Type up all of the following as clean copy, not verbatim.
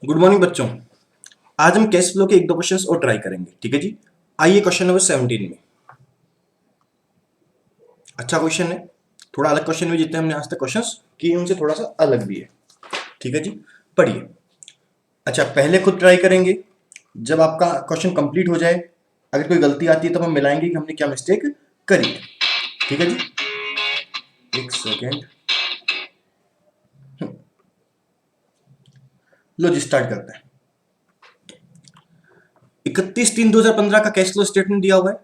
Good morning बच्चों। आज हम कैश फ्लो के एक दो क्वेश्चंस और ट्राई करेंगे, ठीक है जी। आइए क्वेश्चन नंबर 17 में। अच्छा क्वेश्चन है, थोड़ा अलग क्वेश्चन भी, जितने हमने आज तक क्वेश्चंस किए उनसे थोड़ा सा अलग भी है, ठीक है जी। पढ़िए। अच्छा, पहले खुद ट्राई करेंगे, जब आपका क्वेश्चन कंप्लीट हो जाए अगर कोई गलती आती है तब हम मिलाएंगे कि हमने क्या मिस्टेक करी है, ठीक है जी। एक सेकेंड, लो जी स्टार्ट करते हैं। 31/3/2015 का कैश फ्लो स्टेटमेंट दिया हुआ है,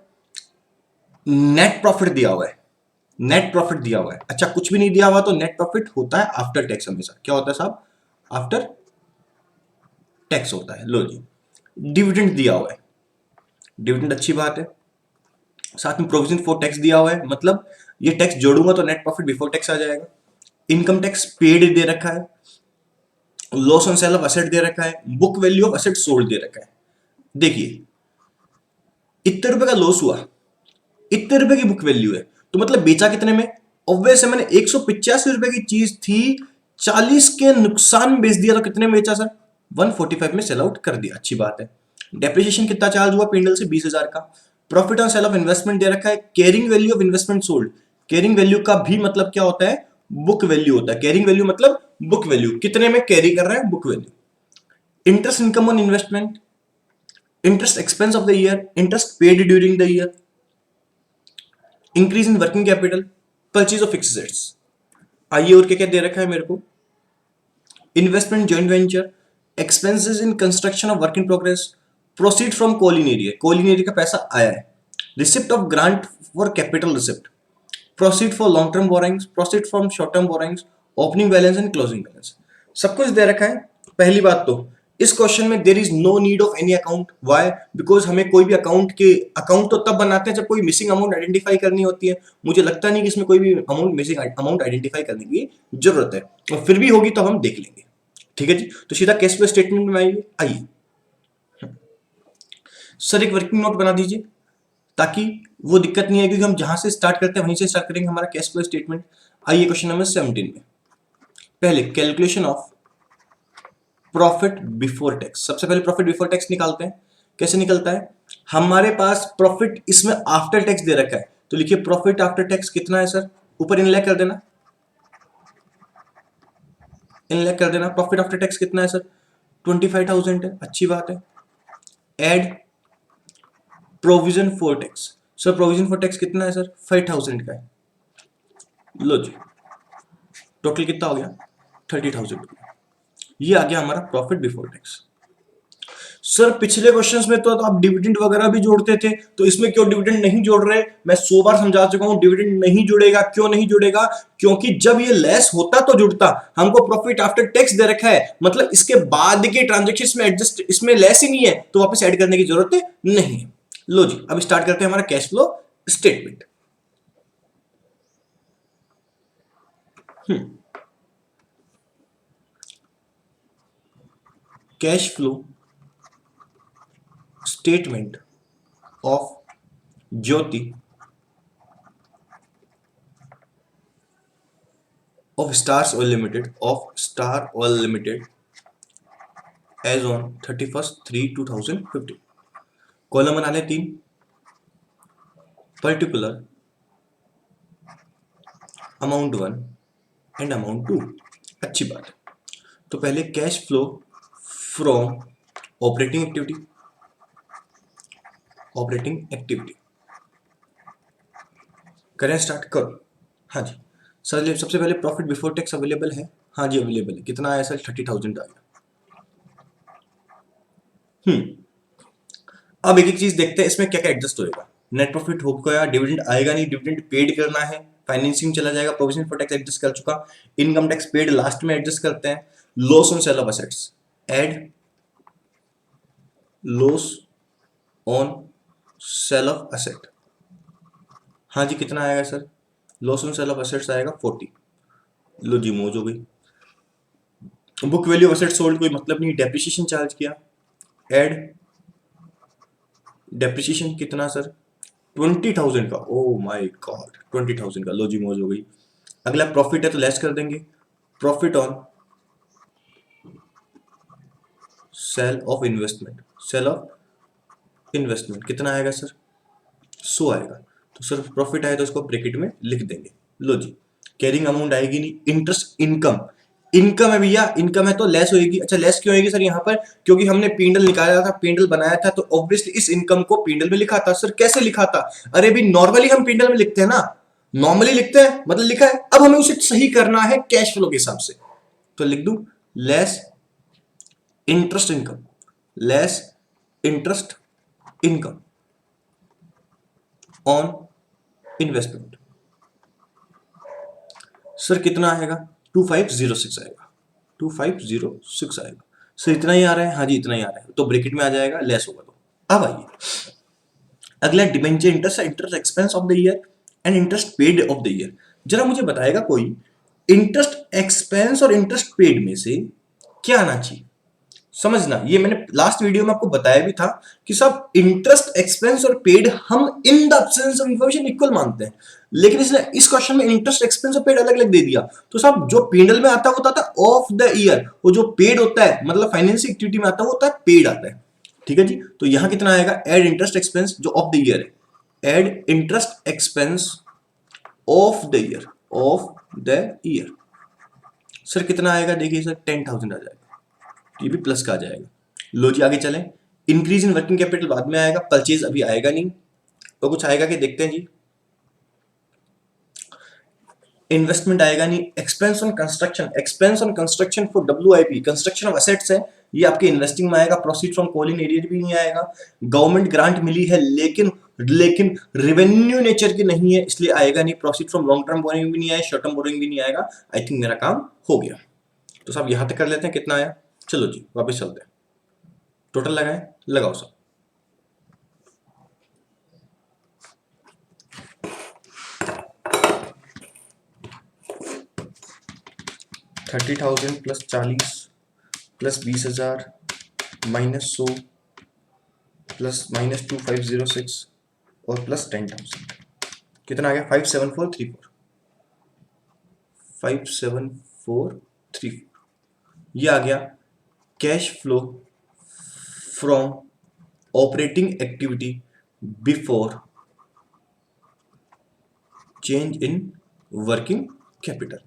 नेट प्रॉफिट दिया हुआ है, नेट प्रॉफिट दिया हुआ है। अच्छा, कुछ भी नहीं दिया हुआ तो नेट प्रॉफिट होता है आफ्टर टैक्स, हमेशा क्या होता है साहब, आफ्टर टैक्स होता है। लो जी, डिविडेंड दिया हुआ है, डिविडेंड अच्छी बात है। साथ में प्रोविजन फॉर टैक्स दिया हुआ है, मतलब ये टैक्स जोड़ूंगा तो नेट प्रॉफिट बिफोर टैक्स आ जाएगा। इनकम टैक्स पेड दे रखा है, loss on sale of asset दे रखा है, book value of asset sold दे रखा है। देखिए, इतने रुपए का लॉस हुआ, इतने रुपए की बुक वैल्यू है, तो मतलब बेचा कितने में। ऑब्वियस है, मैंने 185 रुपए की चीज थी, 40 के नुकसान में बेच दिया, तो कितने में बेचा सर, 145 में सेल आउट कर दिया, अच्छी बात है। डेप्रिसिएशन कितना चार्ज हुआ पेंडल से, 20,000 का। Profit on sale of investment दे रखा है, carrying value of investment sold. Carrying value का भी मतलब क्या होता है, बुक वैल्यू होता है। कैरिंग वैल्यू मतलब बुक वैल्यू, कितने में कैरी कर रहा है, book value. Interest income on investment, interest expense of the year, interest paid during the year, increase in working capital, purchase of fixed assets. आइए और क्या क्या दे रखा है मेरे को। Investment joint venture, expenses in construction of work in progress, proceed from call in arrear, call in arrear का पैसा आया है, receipt of grant for capital receipt, proceed for long term borrowings, proceed from short term borrowings, opening balance and closing balance. सब कुछ दे रखा है। पहली बात तो इस क्वेश्चन में there is no need of any account. Why? Because हमें कोई भी अकाउंट तो तब बनाते हैं जब कोई मिसिंग अमाउंट आइडेंटिफाई करनी होती है। मुझे लगता नहीं कि इसमें कोई भी मिसिंग अमाउंट आइडेंटिफाई करने की जरूरत है, और फिर भी होगी तो हम देख लेंगे, ठीक है जी। तो सीधा कैश फ्लो स्टेटमेंट में आइए। आइए सर, एक वर्किंग नोट बना दीजिए, ताकि वो दिक्कत नहीं है, क्योंकि हम जहां से स्टार्ट करते हैं वहीं से स्टार्ट करेंगे हमारा कैश फ्लो स्टेटमेंट। आइए क्वेश्चन नंबर 17 में। पहले calculation of profit before tax. सबसे पहले प्रॉफिट बिफोर टैक्स निकालते हैं। कैसे निकलता है, हमारे पास प्रॉफिट इसमें आफ्टर टैक्स दे रखा है, तो लिखिए प्रॉफिट आफ्टर टैक्स कितना है सर, ऊपर इनलैक कर देना, इनलैक कर देना। प्रॉफिट आफ्टर टैक्स कितना है सर, 25,000 है, अच्छी बात है। Add provision for tax, sir provision for tax कितना है सर, 5,000 का है। लो जी, टोटल कितना हो गया, 30,000। ये आ गया हमारा प्रॉफिट बिफोर टैक्स। सर पिछले क्वेश्चंस में तो आप डिविडेंड वगैरह भी जोड़ते थे, तो इसमें क्यों डिविडेंड नहीं जोड़ रहे। मैं 100 बार समझा चुका हूं, डिविडेंड नहीं जुड़ेगा। क्यों नहीं जुड़ेगा, क्योंकि जब ये लेस होता तो जुड़ता। हमको प्रॉफिट आफ्टर टैक्स दे रखा है, मतलब इसके बाद के ट्रांजेक्शन में एडजस्ट, इसमें लेस ही नहीं है, तो वापस ऐड करने की जरूरत नहीं है। लो जी, अब स्टार्ट करते हैं हमारा cash flow statement. Cash flow statement of Jyoti of Stars Oil Limited, of Star Oil Limited as on 31st 3 2015। Column बना ले 3, पर्टिकुलर, अमाउंट 1 एंड अमाउंट 2। अच्छी बात है। तो पहले cash flow from operating activity, operating activity करें, start करो। हाँ जी सर, सबसे पहले प्रॉफिट बिफोर टैक्स अवेलेबल है, हाँ जी अवेलेबल है। कितना आया सर, 30,000 आया। अब एक एक चीज देखते हैं इसमें क्या क्या एडजस्ट होएगा। नेट प्रॉफिट हो गया, डिविडेंड आएगा नहीं, डिविडेंड पेड करना है, फाइनेंसिंग चला जाएगा, प्रोविजन फॉर टैक्स एडजस्ट कर चुका, इनकम टैक्स पेड लास्ट में एडजस्ट करते हैं। Loss on sale of assets, add loss on sale of asset. हाँ जी, कितना आएगा sir, loss on sale of assets आएगा 40। लो जी, मौज हो गई। Book value of asset sold कोई मतलब नहीं, डेप्रिसिएशन चार्ज किया, एड डेप्रिसिएशन कितना सर, 20,000 का। ओ माय गॉड, 20,000 का। लो जी, मौज हो गई। अगला प्रॉफिट है तो लेस कर देंगे, profit on sale of investment, sale of investment कितना आएगा सर, 100 आएगा। तो सर प्रॉफिट आए तो उसको ब्रैकेट में लिख देंगे। लो जी, कैरिंग अमाउंट आएगी नहीं, इंटरेस्ट इनकम, इनकम है भैया, इनकम है तो लेस होएगी। अच्छा लेस क्यों होएगी सर यहाँ पर, क्योंकि हमने पीएनएल निकाला था, पीएनएल बनाया था, तो ऑब्वियसली इस इनकम को पीएनएल में लिखा था। सर कैसे लिखा था, अरे भी नॉर्मली हम पीएनएल में लिखते हैं ना, नॉर्मली लिखते हैं मतलब लिखा है, अब हमें उसे सही करना है कैश फ्लो के हिसाब से, तो लिख दूं less interest income, less interest income on investment. Sir कितना आएगा, 2506 आएगा, 2506 आएगा। सर इतना ही आ रहा है, हाँ जी इतना ही आ रहा है, तो ब्रैकेट में आ जाएगा, लेस होगा। तो अब आइए अगला, debenture interest, interest expense of the year and interest paid of the year. जरा मुझे बताएगा कोई, इंटरेस्ट एक्सपेंस और इंटरेस्ट पेड में से क्या आना चाहिए। समझना, ये मैंने लास्ट वीडियो में आपको बताया भी था कि सब इंटरेस्ट एक्सपेंस और पेड हम in the absence of information equal मानते हैं, लेकिन इसने इस क्वेश्चन में इंटरेस्ट एक्सपेंस और पेड अलग अलग दे दिया। तो सब जो पीएनएल में आता है वो होता है ऑफ द ईयर, वो जो पेड होता है मतलब फाइनेंशियल एक्टिविटी में आता है वो होता है पेड आता है। ठीक है जी, तो यहां कितना आएगा, एड इंटरेस्ट एक्सपेंस जो ऑफ द ईयर है, add interest expense of the year, of the year. Sir कितना आएगा, देखिए सर 10,000 आ जाएगा, ये भी प्लस का आ जाएगा। लो जी आगे चलें, इंक्रीज इन वर्किंग कैपिटल बाद में आएगा, परचेज अभी आएगा नहीं, तो कुछ आएगा कि देखते हैं जी। इन्वेस्टमेंट आएगा नहीं, expense on construction, expense on construction for WIP, construction of assets है, ये आपके इन्वेस्टिंग में आएगा। Proceed from call in arrear भी नहीं आएगा। गवर्नमेंट ग्रांट मिली है लेकिन रेवेन्यू नेचर की नहीं है, इसलिए आएगा नहीं। Proceed from long term borrowing भी नहीं आएगा, शॉर्ट टर्म बोरिंग भी नहीं आएगा। आई थिंक मेरा काम हो गया, तो सब यहां तक कर लेते हैं, कितना आया। चलो जी वापस चलते हैं, टोटल लगाएं, लगाओ सब। 30,000 plus 40 plus 20,000 minus 100 plus minus 2506 और प्लस 10,000, कितना आ गया, 57434, 57434 ये आ गया cash flow from operating activity before change in working capital.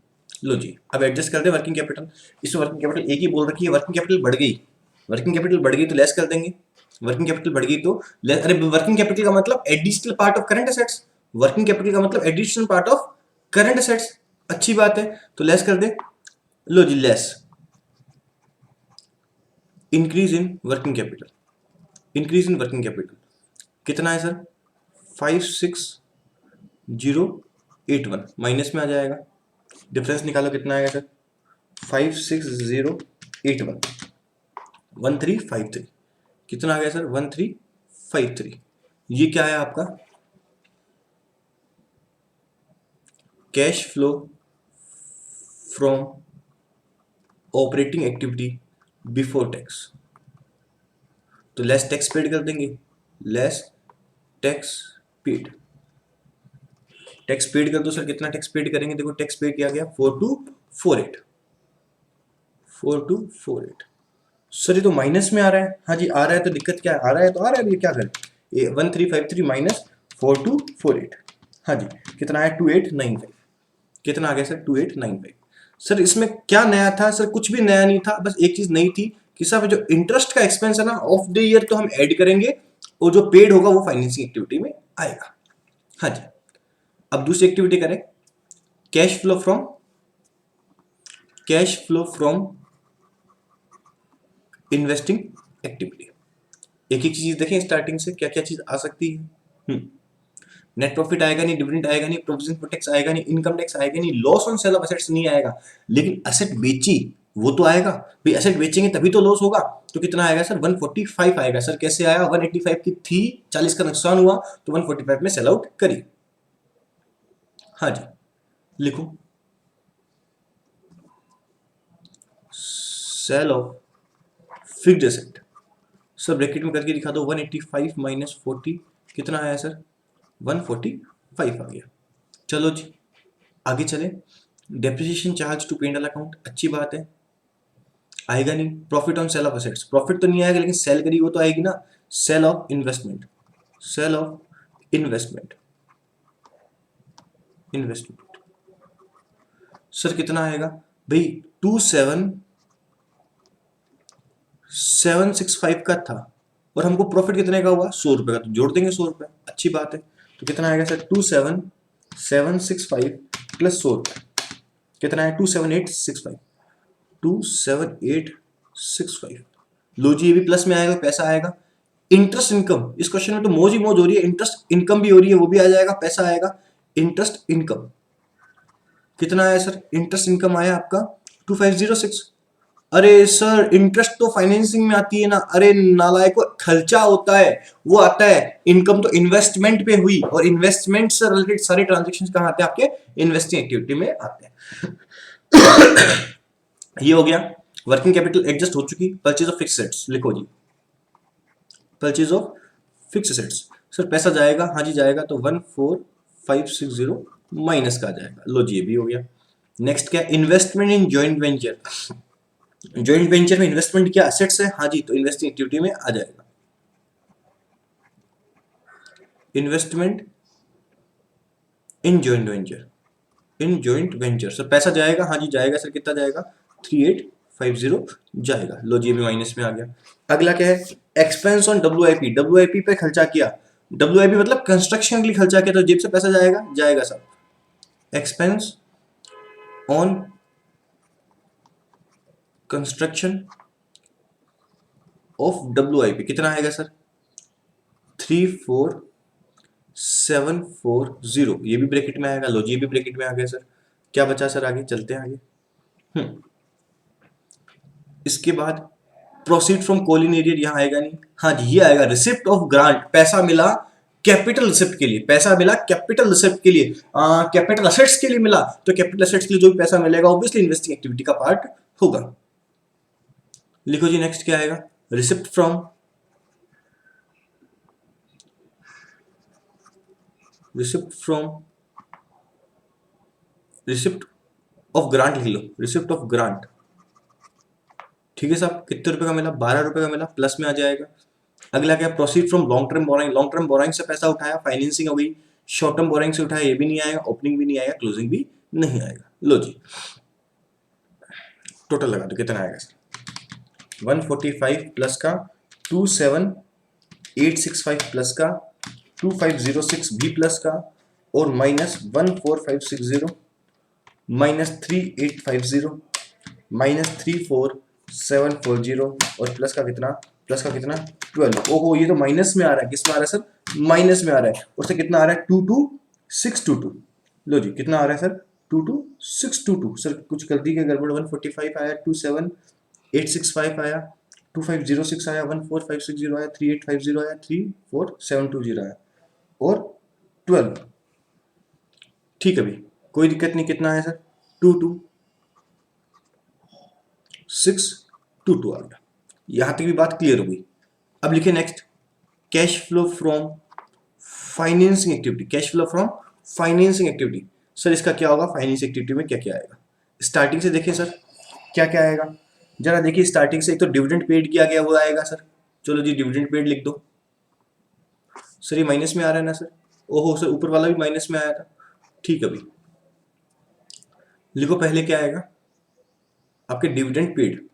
लो जी अब एडजस्ट कर दे वर्किंग कैपिटल, इस वर्किंग कैपिटल एक ही बोल रखी है, वर्किंग कैपिटल बढ़ गई, वर्किंग कैपिटल बढ़ गई तो लेस कर देंगे, वर्किंग कैपिटल बढ़ गई तो लेस। अरे वर्किंग कैपिटल का मतलब additional part of current assets, working capital का मतलब additional part of current assets, अच्छी बात है, तो लेस कर दे। लो जी less increase in working capital, increase in working capital कितना है सर, 56081 माइनस में आ जाएगा, डिफरेंस निकालो कितना आएगा सर, 56081 1353, कितना आ गया सर 1353। ये क्या है आपका cash flow from operating activity before tax, तो लेस टैक्स पेड कर देंगे, less tax paid, tax paid कर दो सर, कितना टैक्स पेड करेंगे, देखो टैक्स पेड किया गया 4248, 4248। सर ये तो माइनस में आ रहा है, हाँ जी आ रहा है, तो दिक्कत क्या है, आ रहा है तो आ रहा है, ये क्या करें, ये 1353 माइनस 4248, हाँ जी कितना है 2895, कितना आ गया सर 2895। सर इसमें क्या नया था, सर कुछ भी नया नहीं था, बस एक चीज नई थी कि सर जो इंटरेस्ट का एक्सपेंस है ना ऑफ द ईयर तो हम ऐड करेंगे, और जो पेड होगा वो फाइनेंसिंग एक्टिविटी में आएगा। हाँ जी अब दूसरी एक्टिविटी करें, cash flow from, cash flow from investing activity. एक एक चीज देखें स्टार्टिंग से क्या क्या चीज आ सकती है। नेट प्रॉफिट आएगा नहीं, डिविडेंड आएगा नहीं, प्रोविजन फॉर टैक्स आएगा नहीं, इनकम टैक्स आएगा नहीं, loss on sale of assets नहीं आएगा, लेकिन एसेट बेची वो तो आएगा भाई, एसेट बेचेंगे तभी तो लॉस होगा। तो कितना आएगा सर 145 आएगा। सर कैसे आया, 185 की थी, 40 का नुकसान हुआ तो 145 में सेल आउट करी। हाँ जी लिखो sale of fixed asset, sir bracket में करके दिखा दो, 185 माइनस 40 कितना आया सर 145 आ गया। चलो जी आगे चले, depreciation charge to P and L account, अच्छी बात है। आएगा नहीं। Profit on sale of assets, profit तो नहीं आएगा लेकिन सेल करी वो तो आएगी ना, sale of investment, sale of investment, investment. Sir कितना आएगा भाई, 27765 का था और हमको प्रॉफिट कितने का हुआ, 100 रुपए का, तो जोड़ देंगे 100 रुपए, अच्छी बात है। तो कितना आएगा सर, 27765 प्लस 100 रुपए, कितना है, 27865, 27865। लो जी, ये भी प्लस में आएगा, पैसा आएगा। इंटरेस्ट इनकम, इस क्वेश्चन में तो मौज ही मौज हो रही है, इंटरेस्ट इनकम भी हो रही है, वो भी आ जाएगा, पैसा आएगा। इंटरेस्ट इनकम कितना आया सर, इंटरेस्ट इनकम आया आपका 2506। अरे सर इंटरेस्ट तो फाइनेंसिंग में आती है ना, अरे नालायको, खर्चा होता है वो आता है, इनकम तो इन्वेस्टमेंट पे हुई, और इन्वेस्टमेंट से रिलेटेड सारे ट्रांजेक्शन कहां आते हैं, आपके इन्वेस्टिंग एक्टिविटी में आते हैं। ये हो गया, वर्किंग कैपिटल एडजस्ट हो चुकी। परचेज ऑफ फिक्स एसेट्स लिखो जी, purchase of fix assets. Sir पैसा जाएगा, हाँ जी जाएगा, तो 14560 माइनस का जाएगा। लो जी, ये भी हो गया। नेक्स्ट क्या, investment in joint venture. Joint venture में इन्वेस्टमेंट क्या, एसेट्स है, हाँ जी, तो इन्वेस्टिंग एक्टिविटी में आ जाएगा। Investment in joint venture, in joint venture. Sir पैसा जाएगा, हाँ जी जाएगा सर, कितना जाएगा, 3850 जाएगा। लो जी, भी माइनस में आ गया। अगला क्या है, एक्सपेंस ऑन डब्ल्यूआईपी, डब्ल्यूआईपी पे खर्चा किया, डब्ल्यूआईपी मतलब कंस्ट्रक्शन के लिए खर्चा किया, तो जेब से पैसा जाएगा, जाएगा sir. Expense on construction of WIP कितना आएगा सर, 34740, ये भी ब्रैकेट में आएगा। लो जी, ये भी ब्रैकेट में आ गया सर। क्या बचा सर, आगे चलते हैं आगे। इसके बाद प्रोसीड फ्रॉम कोलिन एरियर, यहाँ आएगा नहीं, हाँ जी ये आएगा, रिसिप्ट ऑफ ग्रांट, पैसा मिला कैपिटल रिसिप्ट के लिए, पैसा मिला कैपिटल रिसिप्ट के लिए, कैपिटल असेट्स के लिए मिला, तो कैपिटल असेट्स के लिए जो भी पैसा मिलेगा ऑब्वियसली इन्वेस्टिंग एक्टिविटी का पार्ट होगा। लिखो जी, नेक्स्ट क्या आएगा, receipt from, receipt from, receipt of grant लिख लो, रिसिप्ट ऑफ ग्रांट। ठीक है साहब, कितने रुपए का मिला, 12 रुपए का मिला, प्लस में आ जाएगा। अगला क्या, proceed from long term borrowing, long term borrowing से पैसा उठाया, फाइनेंसिंग हो गई। शॉर्ट टर्म बोरोइंग से उठाया, ये भी नहीं आएगा, ओपनिंग भी नहीं आएगा, क्लोजिंग भी नहीं आएगा। लो जी, टोटल लगा दो, कितना आएगा सर, 145 प्लस का 27865 प्लस का 2506 भी प्लस का, और माइनस 14560 माइनस 3850 माइनस 34740, और प्लस का कितना, प्लस का कितना 12। ओहो, ये तो माइनस में आ रहा है, किस में आ रहा है सर, माइनस में आ रहा है, उससे कितना आ रहा है, 22622। लो जी, कितना आ रहा है सर, 22622। सर कुछ गलती के गड़बड़, 145 आया, 27865 आया, 2506 आया, 14560 आया, 3850 आया, 34720 आया, और 12। ठीक है भाई, कोई दिक्कत नहीं, कितना है सर, 22622 आ गया। यहां तक भी बात क्लियर हो गई। अब लिखे next, cash flow from financing activity, cash flow from financing activity. Sir इसका क्या होगा, फाइनेंसिंग एक्टिविटी में क्या क्या आएगा, स्टार्टिंग से देखिए सर, क्या क्या आएगा जरा देखिए। स्टार्टिंग से एक तो डिविडेंड पेड किया गया वो आएगा सर, चलो जी डिविडेंड पेड लिख दो। सर ये माइनस में आ रहा है ना सर, ओहो सर ऊपर वाला भी माइनस में आया था, ठीक है भाई। लिखो पहले क्या आएगा, आपके dividend paid,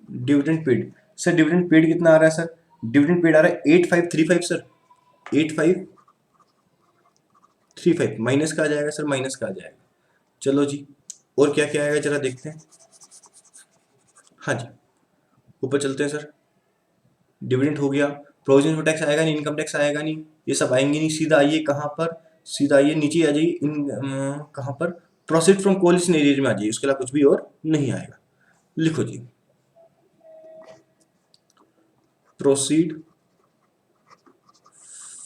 dividend paid. Sir dividend paid कितना आ रहा है सर, डिविडेंड पेड आ रहा है 8535 सर, 8535 माइनस का आ जाएगा सर, माइनस का आ जाएगा। चलो जी, और क्या क्या आएगा जरा देखते हैं। हाँ जी, ऊपर चलते हैं सर। डिविडेंड हो गया, प्रोविजन फॉर टैक्स आएगा नहीं, इनकम टैक्स आएगा नहीं, ये सब आएंगे नहीं। सीधा आइए कहाँ पर, सीधा आइए नीचे आ जाइए, इन कहाँ पर, प्रोसीड फ्रॉम कोलिशन एरिया में आ जाइए, उसके अलावा कुछ भी और नहीं आएगा। लिखो जी, proceed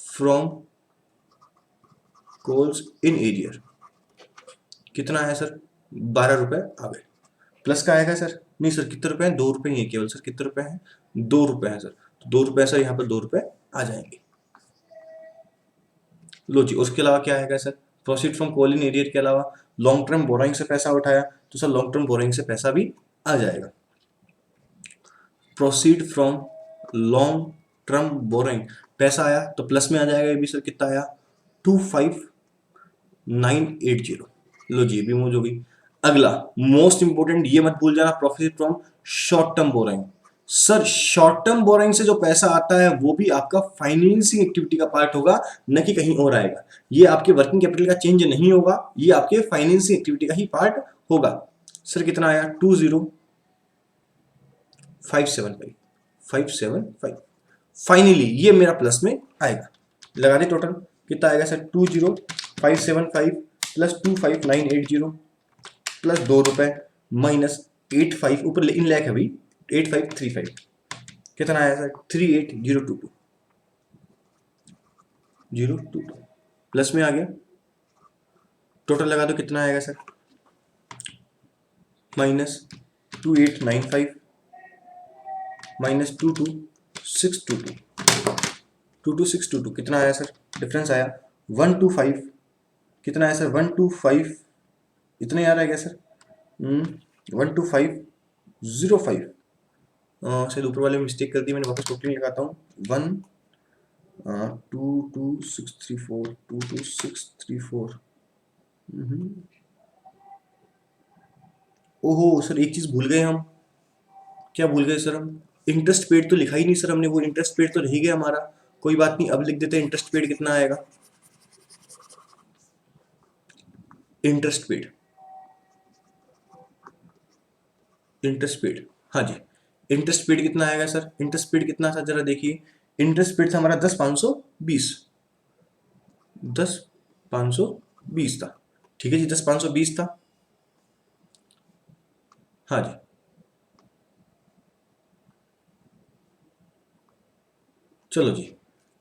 from calls in arrear, कितना है सर, 12 रुपए आ गए। प्लस का आएगा सर, नहीं सर कितने रुपए हैं, 2 रुपए ही है केवल सर, कितने रुपए हैं, 2 रुपए हैं सर, तो 2 रुपए सर, यहाँ पर 2 रुपए आ जाएंगे। लो जी, उसके अलावा क्या आएगा sir, proceed from call in arrear के अलावा लॉन्ग टर्म बोरोइंग से पैसा उठाया, तो सर लॉन्ग टर्म बोरिंग से पैसा भी आ जाएगा। Proceed from long term borrowing, पैसा आया तो प्लस में आ जाएगा। ये भी सर कितना आया 25980। लो जी भी मूव हो गई। अगला मोस्ट इंपोर्टेंट, ये मत भूल जाना, profit from short term borrowing. Sir short term borrowing से जो पैसा आता है वो भी आपका फाइनेंसिंग एक्टिविटी का पार्ट होगा, न कि कहीं और आएगा। ये आपके वर्किंग कैपिटल का चेंज नहीं होगा, ये आपके फाइनेंसिंग एक्टिविटी का ही पार्ट होगा। सर कितना आया 20575 फाइनली ये मेरा प्लस में आएगा। लगा दे टोटल कितना आएगा सर 20575 प्लस 25980 प्लस 2 रुपए माइनस 85, ऊपर इन लैख अभी 8535, कितना आया सर 38022 प्लस में आ गया। टोटल लगा दो कितना आएगा सर माइनस 2895 माइनस 22622 कितना आया सर, डिफरेंस आया 125, कितना आया सर 125, इतना ही आ रहा है क्या सर 12505। शायद ऊपर वाले में मिस्टेक कर दी मैंने, वापस टोटली लगाता हूँ 1 22634 ओहो सर एक चीज भूल गए हम। क्या भूल गए सर हम, इंटरेस्ट पेड तो लिखा ही नहीं सर हमने, वो इंटरेस्ट पेड तो रह गया हमारा। कोई बात नहीं, अब लिख देते हैं इंटरेस्ट पेड कितना आएगा। इंटरेस्ट पेड हाँ जी, इंटरेस्ट पेड कितना आएगा सर, इंटरेस्ट पेड कितना था जरा देखिए। इंटरेस्ट पेड था हमारा 10,520 था। ठीक है जी 10,520 था। हाँ जी चलो जी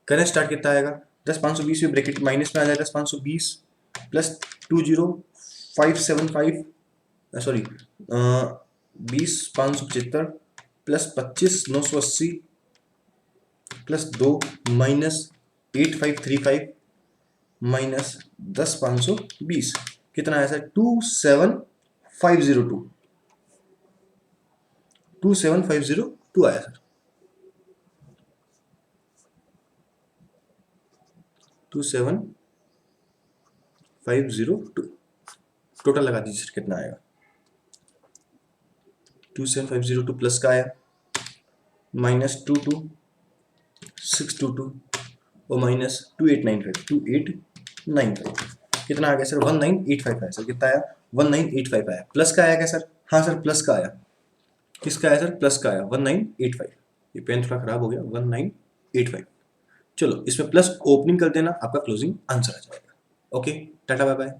करें स्टार्ट, कितना आएगा 10,520 में ब्रैकेट माइनस में आ जाएगा 10,520 plus 20575 sorry 20,575 plus 25,980 plus 2 minus 8535 minus 10,520 कितना आया सर 27502 आया सर 27502। टोटल लगा दीजिए सर कितना आएगा 27502 प्लस का आया माइनस 22622 और माइनस 2895 कितना आ गया सर 1985 आया सर, कितना आया 1985 आया। प्लस का आया क्या सर, हाँ सर प्लस का आया। किसका आया सर, प्लस का आया 1985। ये पेन थोड़ा खराब हो गया 1985। चलो इसमें प्लस ओपनिंग कर देना, आपका क्लोजिंग आंसर आ जाएगा। Okay tata bye bye.